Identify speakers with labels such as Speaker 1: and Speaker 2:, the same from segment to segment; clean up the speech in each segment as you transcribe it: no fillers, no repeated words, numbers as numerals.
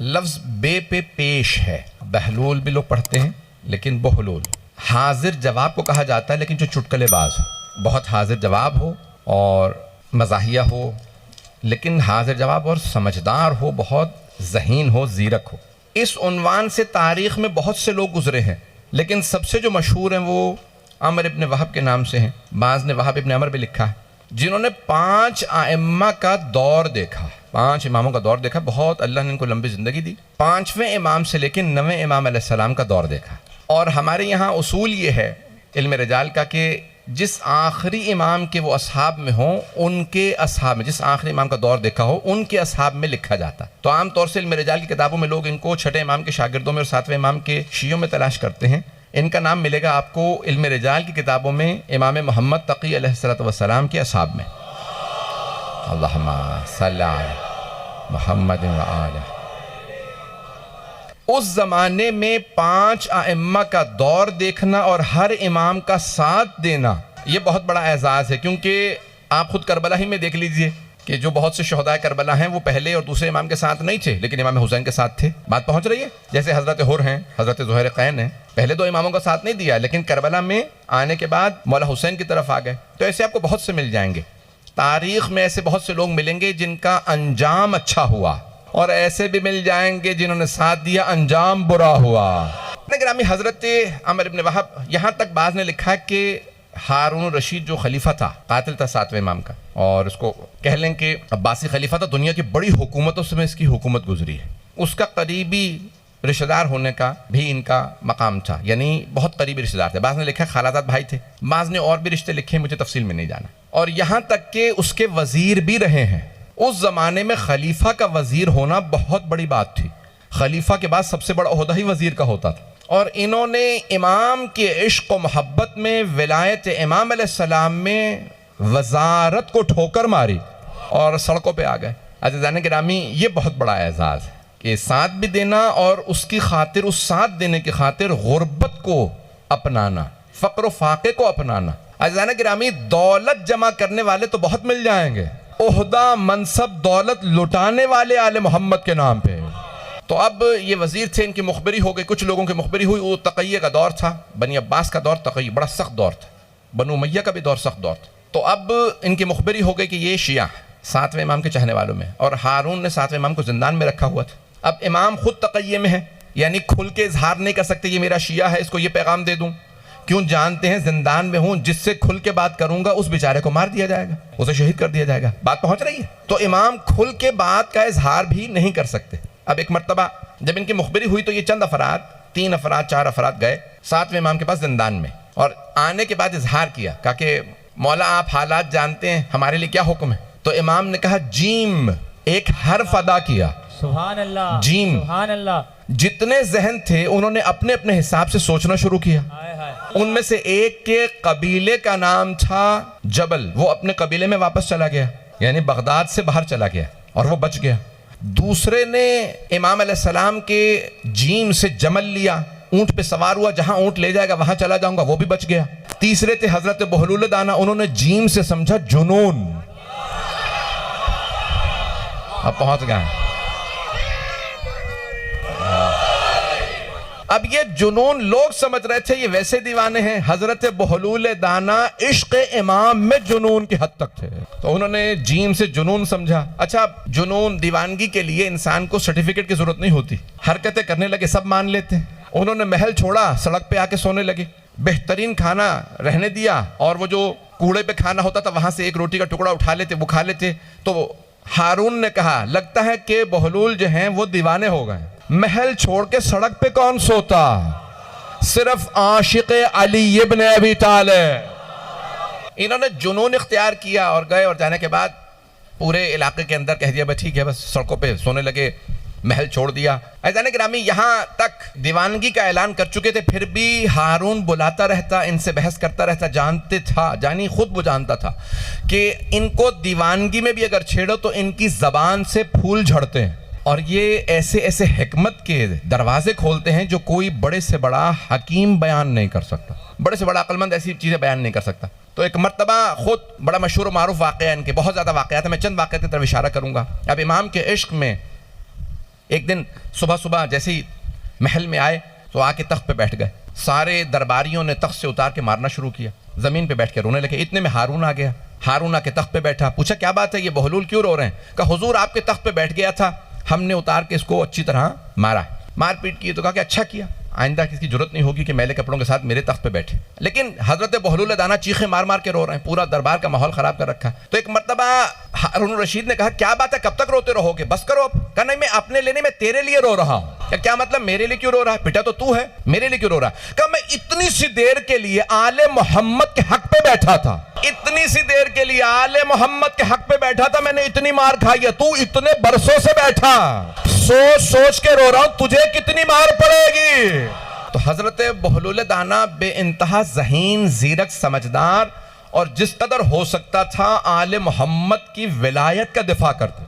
Speaker 1: لفظ بے پہ پیش ہے، بہلول بھی لوگ پڑھتے ہیں لیکن بہلول حاضر جواب کو کہا جاتا ہے، لیکن جو چٹکلے باز ہو، بہت حاضر جواب ہو اور مزاحیہ ہو، لیکن حاضر جواب اور سمجھدار ہو، بہت ذہین ہو، زیرک ہو۔ اس عنوان سے تاریخ میں بہت سے لوگ گزرے ہیں، لیکن سب سے جو مشہور ہیں وہ عمر ابن وہب کے نام سے ہیں، بعض نے وہب ابن عمر بھی لکھا ہے، جنہوں نے 5 ائمہ کا دور دیکھا، 5 اماموں کا دور دیکھا، بہت اللہ نے ان کو لمبی زندگی دی، 5ویں امام سے لے کے 9ویں امام علیہ السلام کا دور دیکھا۔ اور ہمارے یہاں اصول یہ ہے علم رجال کا کہ جس آخری امام کے وہ اصحاب میں ہوں، ان کے اصحاب میں، جس آخری امام کا دور دیکھا ہو ان کے اصحاب میں لکھا جاتا۔ تو عام طور سے علم رجال کی کتابوں میں لوگ ان کو 6 امام کے شاگردوں میں اور 7ویں امام کے شیعوں میں تلاش کرتے ہیں۔ ان کا نام ملے گا آپ کو علم رجال کی کتابوں میں امام محمد تقی علیہ السلام کے اصحاب میں۔ اللہم صلی علی محمد و آلہ۔ اس زمانے میں 5 ائمہ کا دور دیکھنا اور ہر امام کا ساتھ دینا یہ بہت بڑا اعزاز ہے، کیونکہ آپ خود کربلا ہی میں دیکھ لیجئے کہ جو بہت سے شہداء کربلا ہیں وہ پہلے اور دوسرے امام کے ساتھ نہیں تھے لیکن امام حسین کے ساتھ تھے۔ بات پہنچ رہی ہے؟ جیسے حضرت حر ہیں، حضرت زہیر قین ہیں، پہلے 2 اماموں کا ساتھ نہیں دیا لیکن کربلا میں آنے کے بعد مولا حسین کی طرف آ گئے۔ تو ایسے آپ کو بہت سے مل جائیں گے، تاریخ میں ایسے بہت سے لوگ ملیں گے جن کا انجام اچھا ہوا، اور ایسے بھی مل جائیں گے جنہوں نے ساتھ دیا انجام برا ہوا۔ گرامی حضرت عمر ابن وہب، یہاں تک بعض نے لکھا کہ ہارون الرشید جو خلیفہ تھا، قاتل تھا 7ویں امام کا، اور اس کو کہہ لیں کہ عباسی خلیفہ تھا، دنیا کی بڑی حکومتوں سے میں اس کی حکومت گزری ہے، اس کا قریبی رشتہ دار ہونے کا بھی ان کا مقام تھا، یعنی بہت قریبی رشتہ دار تھے۔ بعض نے لکھا خالازاد بھائی تھے، بعض نے اور بھی رشتے لکھے، مجھے تفصیل میں نہیں جانا، اور یہاں تک کہ اس کے وزیر بھی رہے ہیں۔ اس زمانے میں خلیفہ کا وزیر ہونا بہت بڑی بات تھی، خلیفہ کے بعد سب سے بڑا عہدہ ہی وزیر کا ہوتا تھا، اور انہوں نے امام کے عشق و محبت میں، ولایت امام علیہ السلام میں وزارت کو ٹھوکر ماری اور سڑکوں پہ آ گئے۔ عزیزان گرامی، یہ بہت بڑا اعزاز ہے کہ ساتھ بھی دینا اور اس کی خاطر، اس ساتھ دینے کی خاطر غربت کو اپنانا، فقر و فاقے کو اپنانا۔ عزیزان گرامی، دولت جمع کرنے والے تو بہت مل جائیں گے، عہدہ، منصب، دولت لٹانے والے آل محمد کے نام پہ۔ تو اب یہ وزیر تھے، ان کی مخبری ہو گئی، کچھ لوگوں کی مخبری ہوئی، وہ تقیہ کا دور تھا، بنی عباس کا دور، تقیہ بڑا سخت دور تھا، بنو امیہ کا بھی دور سخت دور تھا۔ تو اب ان کی مخبری ہو گئی کہ یہ شیعہ 7ویں امام کے چاہنے والوں میں، اور ہارون نے 7ویں امام کو زندان میں رکھا ہوا تھا۔ اب امام خود تقیہ میں ہے، یعنی کھل کے اظہار نہیں کر سکتے یہ میرا شیعہ ہے، اس کو یہ پیغام دے دوں، کیوں جانتے ہیں زندان میں ہوں، جس سے کھل کے بات کروں گا اس بیچارے کو مار دیا جائے گا، اسے شہید کر دیا جائے گا۔ بات پہنچ رہی ہے؟ تو امام کھل کے بات کا اظہار بھی نہیں کر سکتے۔ اب ایک مرتبہ جب ان کی مخبری ہوئی تو یہ چند افراد، 3 افراد 4 افراد گئے 7ویں امام کے پاس زندان میں، اور آنے کے بعد اظہار کیا، کہا کہ مولا آپ حالات جانتے ہیں، ہمارے لیے کیا حکم ہے؟ تو امام نے کہا جیم، ایک حرف ادا کیا،
Speaker 2: سبحان اللہ،
Speaker 1: جیم۔
Speaker 2: سبحان اللہ۔
Speaker 1: جتنے ذہن تھے انہوں نے اپنے اپنے حساب سے سوچنا شروع کیا۔ ان میں سے ایک کے قبیلے کا نام تھا جبل، وہ اپنے قبیلے میں واپس چلا گیا، یعنی بغداد سے باہر چلا گیا اور وہ بچ گیا۔ دوسرے نے امام علیہ السلام کے جیم سے جمل لیا، اونٹ پہ سوار ہوا، جہاں اونٹ لے جائے گا وہاں چلا جاؤں گا، وہ بھی بچ گیا۔ تیسرے تھے حضرت بہلول دانا، انہوں نے جیم سے سمجھا جنون، اب پہنچ گئے۔ اب یہ جنون لوگ سمجھ رہے تھے یہ ویسے دیوانے ہیں، حضرت بہلول دانا عشق امام میں جنون کی حد تک تھے، تو انہوں نے جیم سے جنون سمجھا۔ اچھا، جنون دیوانگی کے لیے انسان کو سرٹیفکیٹ کی ضرورت نہیں ہوتی، حرکتیں کرنے لگے سب مان لیتے ہیں۔ انہوں نے محل چھوڑا، سڑک پہ آ کے سونے لگے، بہترین کھانا رہنے دیا، اور وہ جو کوڑے پہ کھانا ہوتا تھا وہاں سے ایک روٹی کا ٹکڑا اٹھا لیتے، وہ کھا لیتے۔ تو ہارون نے کہا لگتا ہے کہ بہلول جو ہیں وہ دیوانے ہو گئے، محل چھوڑ کے سڑک پہ کون سوتا؟ صرف عاشق علی ابن ابی طالب۔ انہوں نے جنون اختیار کیا اور گئے، اور جانے کے بعد پورے علاقے کے اندر کہہ دیا بس ٹھیک ہے، بس سڑکوں پہ سونے لگے، محل چھوڑ دیا۔ عزیزان گرامی، یہاں تک دیوانگی کا اعلان کر چکے تھے، پھر بھی ہارون بلاتا رہتا، ان سے بحث کرتا رہتا، جانتے تھا، جانی خود وہ جانتا تھا کہ ان کو دیوانگی میں بھی اگر چھیڑو تو ان کی زبان سے پھول جھڑتے ہیں، اور یہ ایسے ایسے حکمت کے دروازے کھولتے ہیں جو کوئی بڑے سے بڑا حکیم بیان نہیں کر سکتا، بڑے سے بڑا عقل مند ایسی چیزیں بیان نہیں کر سکتا۔ تو ایک مرتبہ خود بڑا مشہور و معروف واقعہ، ان کے بہت زیادہ واقعات ہیں، میں چند واقعات کی طرف اشارہ کروں گا۔ اب امام کے عشق میں ایک دن صبح صبح جیسے ہی محل میں آئے تو آ کے تخت پہ بیٹھ گئے. سارے درباریوں نے تخت سے اتار کے مارنا شروع کیا, زمین پہ بیٹھ کے رونے لگے. اتنے میں ہارون آ گیا. ہارون آ کے تخت پہ بیٹھا, پوچھا کیا بات ہے, یہ بہلول کیوں رو رہے ہیں؟ کہا حضور آپ کے تخت پہ بیٹھ گیا تھا, ہم نے اتار کے اس کو اچھی طرح مارا, مار پیٹ کی. تو کہا کہ اچھا کیا, آئندہ کسی کی ضرورت نہیں ہوگی کہ میلے کپڑوں کے ساتھ میرے تخت پہ بیٹھے. لیکن حضرت بہلول دانا چیخیں مار مار کے رو رہے ہیں, پورا دربار کا ماحول خراب کر رکھا. تو ایک مرتبہ ہارون الرشید نے کہا کیا بات ہے, کب تک روتے رہو گے, بس کرو اب. کہا نہیں, میں اپنے لیے نہیں, میں تیرے لیے رو رہا ہوں. کیا مطلب, میرے لیے کیوں رو رہا ہے, پٹا تو ہے, میرے لیے کیوں رو رہا ہے؟ کہا میں اتنی سی دیر کے لیے آل محمد کے حق پہ بیٹھا تھا, اتنی سی دیر کے لیے آل محمد کے حق پہ بیٹھا تھا, میں نے اتنی مار کھائی ہے, تو اتنے برسوں سے بیٹھا, سوچ سوچ کے رو رہا ہوں, تجھے کتنی مار پڑے گی. تو حضرت بہلول دانا بے انتہا ذہین, زیرک, سمجھدار, اور جس قدر ہو سکتا تھا آل محمد کی ولایت کا دفاع کرتے,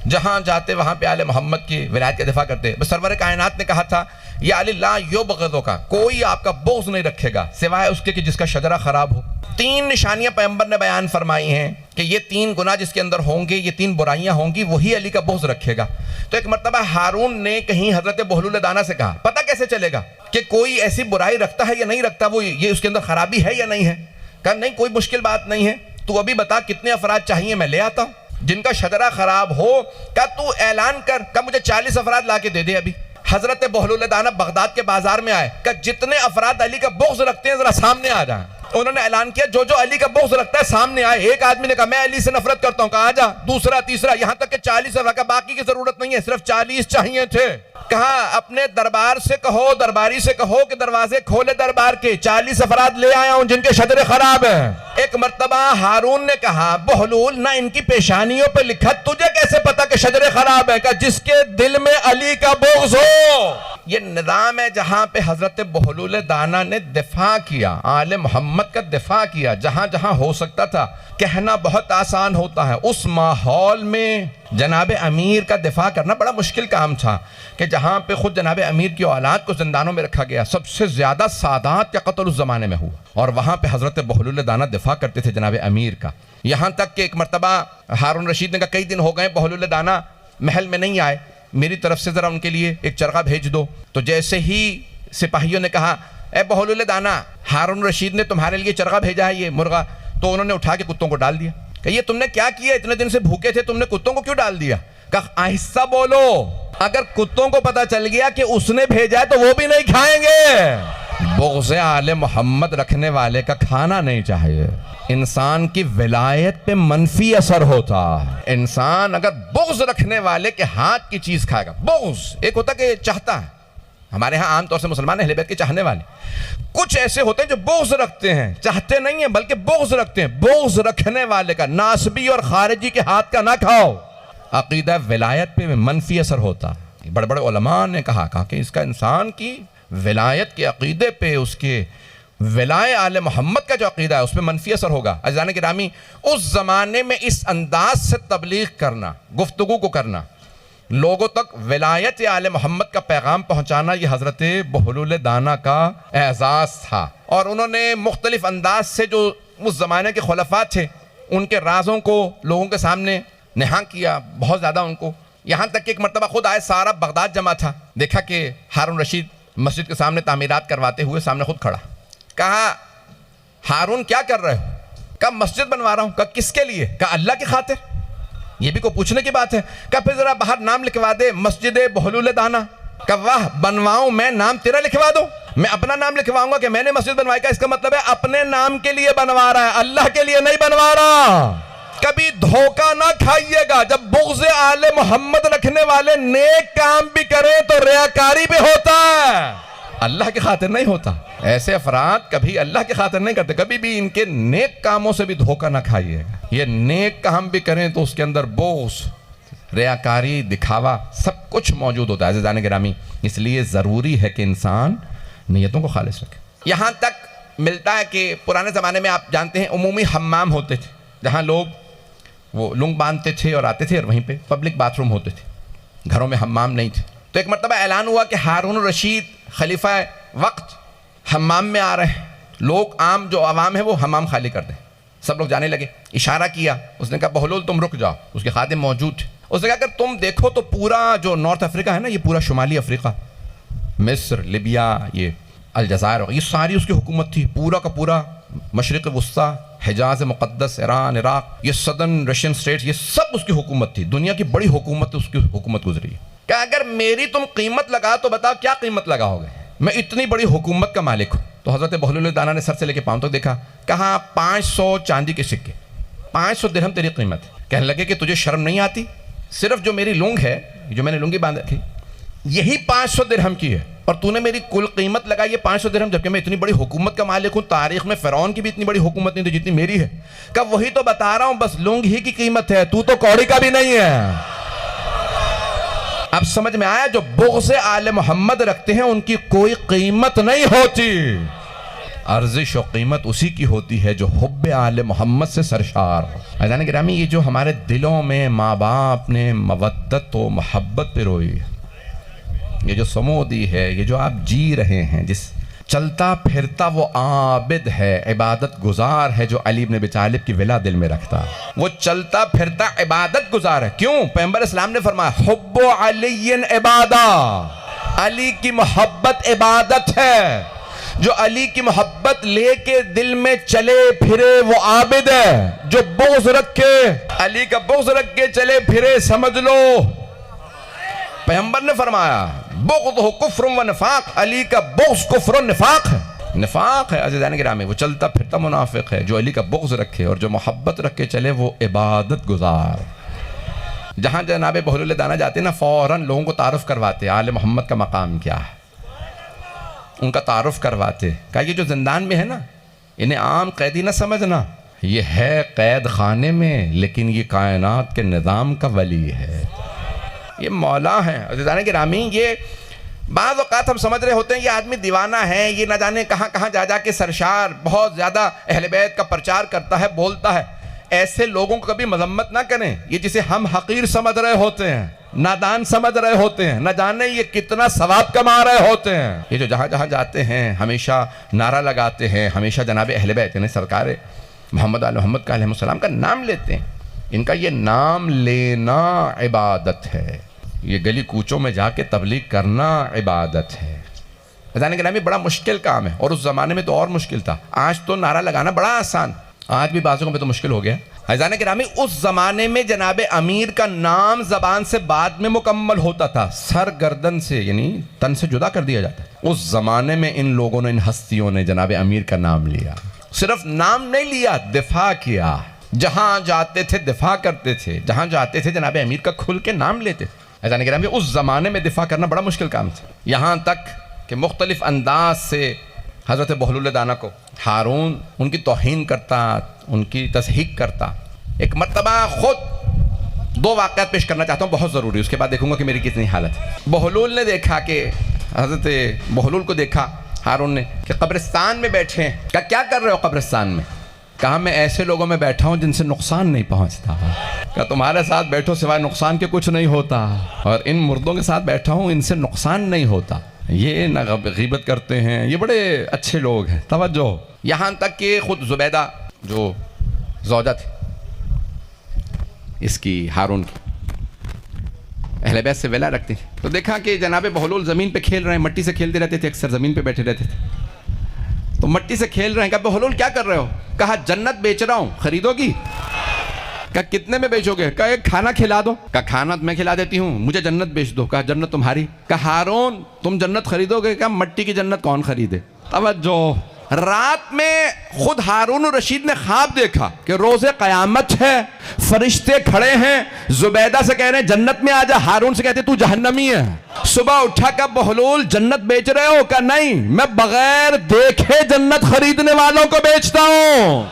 Speaker 1: جہاں جاتے وہاں پہ آل محمد کی ولایت کا دفاع کرتے. بس سرور کائنات نے کہا تھا یا علی لا یبغضو کا, کوئی آپ کا بغض نہیں رکھے گا سوائے اس کے کہ جس کا شجرہ خراب ہو. 3 نشانیاں پیغمبر نے بیان فرمائی ہیں کہ یہ 3 گناہ جس کے اندر ہوں گے, یہ 3 برائیاں ہوں گی, وہی علی کا بغض رکھے گا. تو ایک مرتبہ ہارون نے کہیں حضرت بہلول دانا سے کہا پتہ کیسے چلے گا کہ کوئی ایسی برائی رکھتا ہے یا نہیں رکھتا, وہ یہ اس کے اندر خرابی ہے یا نہیں ہے؟ کہا نہیں, کوئی مشکل بات نہیں ہے, تو ابھی بتا کتنے افراد چاہیے, میں لے آتا ہوں. جن کا شجرہ خراب ہو, کہا تو اعلان کر, کہا مجھے 40 افراد لا کے دے دے ابھی. حضرت بہلول دانا بغداد کے بازار میں آئے, کہا جتنے افراد علی کا بغض رکھتے ہیں ذرا سامنے آ جائیں. انہوں نے اعلان کیا جو علی کا بغض رکھتا ہے سامنے آئے. ایک آدمی نے کہا میں علی سے نفرت کرتا ہوں, کہا آ جا. دوسرا, تیسرا, یہاں تک کہ 40 افراد, کا باقی کی ضرورت نہیں ہے, صرف 40 چاہیے تھے. کہا اپنے دربار سے کہو, درباری سے کہو کہ دروازے کھولے دربار کے, 40 افراد لے آیا ہوں جن کے شجرے خراب ہیں. ایک مرتبہ ہارون نے کہا بہلول نہ ان کی پیشانیوں پہ لکھا, تجھے کیسے پتا کہ شجرے خراب ہے؟ کہ جس کے دل میں علی کا بغض ہو. یہ نظام ہے جہاں پہ حضرت بہلول دانا نے دفاع کیا, آل محمد کا دفاع کیا, جہاں جہاں ہو سکتا تھا. کہنا بہت آسان ہوتا ہے, اس ماحول میں جناب امیر کا دفاع کرنا بڑا مشکل کام تھا کہ جہاں پہ خود جناب امیر کی اولاد کو زندانوں میں رکھا گیا, سب سے زیادہ سادات کا قتل اس زمانے میں ہوا, اور وہاں پہ حضرت بہلول دانا دفاع کرتے تھے جناب امیر کا. یہاں تک کہ ایک مرتبہ ہارون رشید نے کہا کئی دن ہو گئے بہلول دانا محل میں نہیں آئے, میری طرف سے ذرا ان کے لیے ایک چرغہ بھیج دو. تو جیسے ہی سپاہیوں نے کہا اے بہلول دانا, ہارون رشید نے تمہارے لیے چرغہ بھیجا ہے, یہ مرغا, تو انہوں نے اٹھا کے کتوں کو ڈال دیا. کہ یہ تم نے کیا کیا, اتنے دن سے بھوکے تھے, تم نے کتوں کو کیوں ڈال دیا؟ کہا آہستہ بولو, اگر کتوں کو پتا چل گیا کہ اس نے بھیجا ہے تو وہ بھی نہیں کھائیں گے. بغض آل محمد رکھنے والے کا کھانا نہیں چاہیے. انسان کی ولایت پہ منفی اثر ہوتا. انسان اگر بغض رکھنے والے کے ہاتھ کی چیز کھائے گا, بغض ایک ہوتا کہ چاہتا ہے, ہمارے ہاں عام طور سے مسلمان اہل بیت کے چاہنے والے, کچھ ایسے ہوتے ہیں جو بغض رکھتے ہیں, چاہتے نہیں ہیں بلکہ بغض رکھتے ہیں. بغض رکھنے والے کا, ناسبی اور خارجی کے ہاتھ کا نہ کھاؤ. عقیدہ ولایت پہ منفی اثر ہوتا. بڑے بڑے علماء نے کہا کہ اس کا انسان کی ولایت کے عقیدے پہ, اس کے ولائے آل محمد کا جو عقیدہ ہے اس پہ منفی اثر ہوگا. عزیزان گرامی, اس زمانے میں اس انداز سے تبلیغ کرنا, گفتگو کو کرنا, لوگوں تک ولایت آل محمد کا پیغام پہنچانا, یہ حضرت بہلول دانا کا اعزاز تھا. اور انہوں نے مختلف انداز سے جو اس زمانے کے خلفاء تھے ان کے رازوں کو لوگوں کے سامنے نہاں کیا, بہت زیادہ ان کو. یہاں تک کہ ایک مرتبہ خود آئے, سارا بغداد جمع تھا, دیکھا کہ ہارون رشید مسجد کے سامنے تعمیرات کرواتے ہوئے سامنے خود کھڑا. کہا ہارون کیا کر رہے ہو؟ کہا مسجد بنوا رہا ہوں. کہا کس کے لیے؟ کہا اللہ کی خاطر. یہ بھی کوئی پوچھنے کی بات ہے؟ کہا پھر ذرا باہر نام لکھوا دے, مسجد بہلول دانا. کہا واہ, بنواؤں میں, نام تیرا لکھوا دو؟ میں اپنا نام لکھواؤں گا کہ میں نے مسجد بنوائی. کا اس کا مطلب ہے اپنے نام کے لیے بنوا رہا ہے, اللہ کے لیے نہیں بنوا رہا. کبھی دھوکہ نہ کھائیے گا. جب بغض آل محمد رکھنے والے نیک کام بھی کریں تو ریاکاری بھی ہوتا ہے, اللہ کی خاطر نہیں ہوتا. ایسے افراد کبھی اللہ کی خاطر نہیں کرتے. کبھی بھی ان کے نیک کاموں سے بھی دھوکہ نہ کھائیے گا. یہ نیک کام بھی کریں تو اس کے اندر بغض, ریاکاری, دکھاوا سب کچھ موجود ہوتا ہے. عزیزان گرامی, اس لیے ضروری ہے کہ انسان نیتوں کو خالص رکھے. یہاں تک ملتا ہے کہ پرانے زمانے میں آپ جانتے ہیں عمومی حمام ہوتے تھے, جہاں لوگ وہ لنگ باندھتے تھے اور آتے تھے, اور وہیں پہ پبلک باتھ روم ہوتے تھے, گھروں میں حمام نہیں تھے. تو ایک مرتبہ اعلان ہوا کہ ہارون الرشید خلیفہ وقت حمام میں آ رہے ہیں, لوگ عام جو عوام ہے وہ حمام خالی کر دیں. سب لوگ جانے لگے. اشارہ کیا, اس نے کہا بہلول تم رک جاؤ. اس کے خادم موجود تھے, اس نے کہا اگر تم دیکھو تو پورا جو نارتھ افریقہ ہے نا، یہ پورا شمالی افریقہ، مصر، لیبیا، یہ الجزائر، یہ ساری اس کی حکومت تھی، پورا کا پورا مشرق وسطیٰ، حجاز مقدس، ایران، عراق، یہ سدرن رشین سٹیٹس، یہ سب اس کی حکومت تھی، دنیا کی بڑی حکومت اس کی حکومت گزری ہے۔ کہ اگر میری تم قیمت لگا تو بتاؤ کیا قیمت لگاؤ گے؟ میں اتنی بڑی حکومت کا مالک ہوں۔ تو حضرت بہلول دانا نے سر سے لے کے پاؤں تک دیکھا، کہا 500 چاندی کے سکے، 500 درہم تیری قیمت ہے۔ کہنے لگے کہ تجھے شرم نہیں آتی؟ صرف جو میری لونگ ہے، جو میں نے لونگی باندھ رکھی، یہی 500 درہم کی ہے، اور تو نے میری کل قیمت لگائی ہے 500 درہم، جبکہ میں اتنی بڑی حکومت کا مالک ہوں۔ تاریخ میں فرعون کی بھی اتنی بڑی حکومت نہیں تھی جتنی میری ہے۔ کہ وہی تو بتا رہا ہوں، بس لونگ ہی کی قیمت ہے، تو کوڑی کا بھی نہیں ہے۔ اب سمجھ میں آیا، جو بغض آل محمد رکھتے ہیں ان کی کوئی قیمت نہیں ہوتی، ارزش و قیمت اسی کی ہوتی ہے جو حب آل محمد سے سرشار ہو۔ عزیزان گرامی، یہ جو ہمارے دلوں میں ماں باپ نے مودت و محبت پہ روئی ہے، یہ جو سمودی ہے، یہ جو آپ جی رہے ہیں، جس چلتا پھرتا وہ عابد ہے، عبادت گزار ہے، جو علی بن ابی طالب کی ولا دل میں رکھتا، وہ چلتا پھرتا عبادت گزار ہے۔ کیوں؟ پیغمبر اسلام نے فرمایا حب علی عبادہ، علی کی محبت عبادت ہے۔ جو علی کی محبت لے کے دل میں چلے پھرے وہ عابد ہے، جو بغض رکھ کے، علی کا بغض رکھ کے چلے پھرے، سمجھ لو پیغمبر نے فرمایا بغض کفر و نفاق، علی کا بغض کفر و نفاق ہے، نفاق ہے۔ عزیزان گرامی، وہ چلتا پھرتا منافق ہے۔ جو علی کا بغض رکھے اور جو محبت رکھ کے چلے وہ عبادت گزار۔ جہاں جناب بہلول دانا جاتے نا، فوراً لوگوں کو تعارف کرواتے آل محمد کا مقام کیا ہے، ان کا تعارف کرواتے۔ کہا یہ جو زندان میں ہے نا، انہیں عام قیدی نہ سمجھنا، یہ ہے قید خانے میں، لیکن یہ کائنات کے نظام کا ولی ہے، یہ مولا ہے۔ عزیزان گرامی، یہ بعض اوقات ہم سمجھ رہے ہوتے ہیں یہ آدمی دیوانہ ہے، یہ نہ جانے کہاں کہاں جا کے سرشار بہت زیادہ اہل بیت کا پرچار کرتا ہے، بولتا ہے۔ ایسے لوگوں کو کبھی مذمت نہ کریں، یہ جسے ہم حقیر سمجھ رہے ہوتے ہیں، نادان سمجھ رہے ہوتے ہیں، نہ جانے یہ کتنا ثواب کما رہے ہوتے ہیں۔ یہ جو جہاں جہاں جاتے ہیں ہمیشہ نعرہ لگاتے ہیں، ہمیشہ جناب اہل بیت یعنی سرکار محمد علیہ محمد کا علیہ السلام کا نام لیتے ہیں، ان کا یہ نام لینا عبادت ہے، یہ گلی کوچوں میں جا کے تبلیغ کرنا عبادت ہے۔ عزیزان گرامی، بڑا مشکل کام ہے، اور اس زمانے میں تو اور مشکل تھا۔ آج تو نعرہ لگانا بڑا آسان، آج بھی بعضوں پہ تو مشکل ہو گیا۔ عزیزان گرامی، اس زمانے میں جناب امیر کا نام زبان سے بعد میں مکمل ہوتا تھا، سر گردن سے یعنی تن سے جدا کر دیا جاتا۔ اس زمانے میں ان لوگوں نے، ان ہستیوں نے جناب امیر کا نام لیا، صرف نام نہیں لیا، دفاع کیا۔ جہاں جاتے تھے دفاع کرتے تھے، جہاں جاتے تھے جناب امیر کا کھل کے نام لیتے تھے۔ عزیزان گرامی، اس زمانے میں دفاع کرنا بڑا مشکل کام تھا، یہاں تک کہ مختلف انداز سے حضرت بہلول دانا کو ہارون ان کی توہین کرتا، ان کی تصحیح کرتا۔ ایک مرتبہ خود دو واقعات پیش کرنا چاہتا ہوں، بہت ضروری، اس کے بعد دیکھوں گا کہ میری کتنی حالت ہے۔ بہلول نے دیکھا کہ حضرت بہلول کو دیکھا ہارون نے کہ قبرستان میں بیٹھے ہیں۔ کہا کیا کر رہے ہو قبرستان میں؟ کہا میں ایسے لوگوں میں بیٹھا ہوں جن سے نقصان نہیں پہنچتا۔ کہا تمہارے ساتھ بیٹھو سوائے نقصان کے کچھ نہیں ہوتا، اور ان مردوں کے ساتھ بیٹھا ہوں ان سے نقصان نہیں ہوتا، یہ نہ غیبت کرتے ہیں، یہ بڑے اچھے لوگ ہیں۔ توجہ، یہاں تک کہ خود زبیدہ جو زوجہ تھی اس کی، ہارون کی، اہل بیت سے ولا رکھتے ہیں، تو دیکھا کہ جناب بہلول زمین پہ کھیل رہے ہیں، مٹی سے کھیلتے رہتے تھے، اکثر زمین پہ بیٹھے رہتے تھے، تو مٹی سے کھیل رہے ہیں۔ کہا بہلول کیا کر رہے ہو؟ کہا جنت بیچ رہا ہوں، خریدو گی؟ کہا کتنے میں بیچو گے؟ کہا ایک کھانا کھلا دو۔ کہا کھانا میں کھلا دیتی ہوں، مجھے جنت بیچ دو۔ کہا جنت تمہاری؟ کہا ہارون تم جنت خریدو گے؟ کہا مٹی کی جنت کون خریدے؟ توجہ، رات میں خود ہارون الرشید نے خواب دیکھا کہ روز قیامت ہے، فرشتے کھڑے ہیں، زبیدہ سے کہہ رہے ہیں جنت میں آ جا، ہارون سے کہتے تو جہنمی ہے۔ صبح اٹھا کہ بہلول جنت بیچ رہے ہو؟ کہا نہیں، میں بغیر دیکھے جنت خریدنے والوں کو بیچتا ہوں۔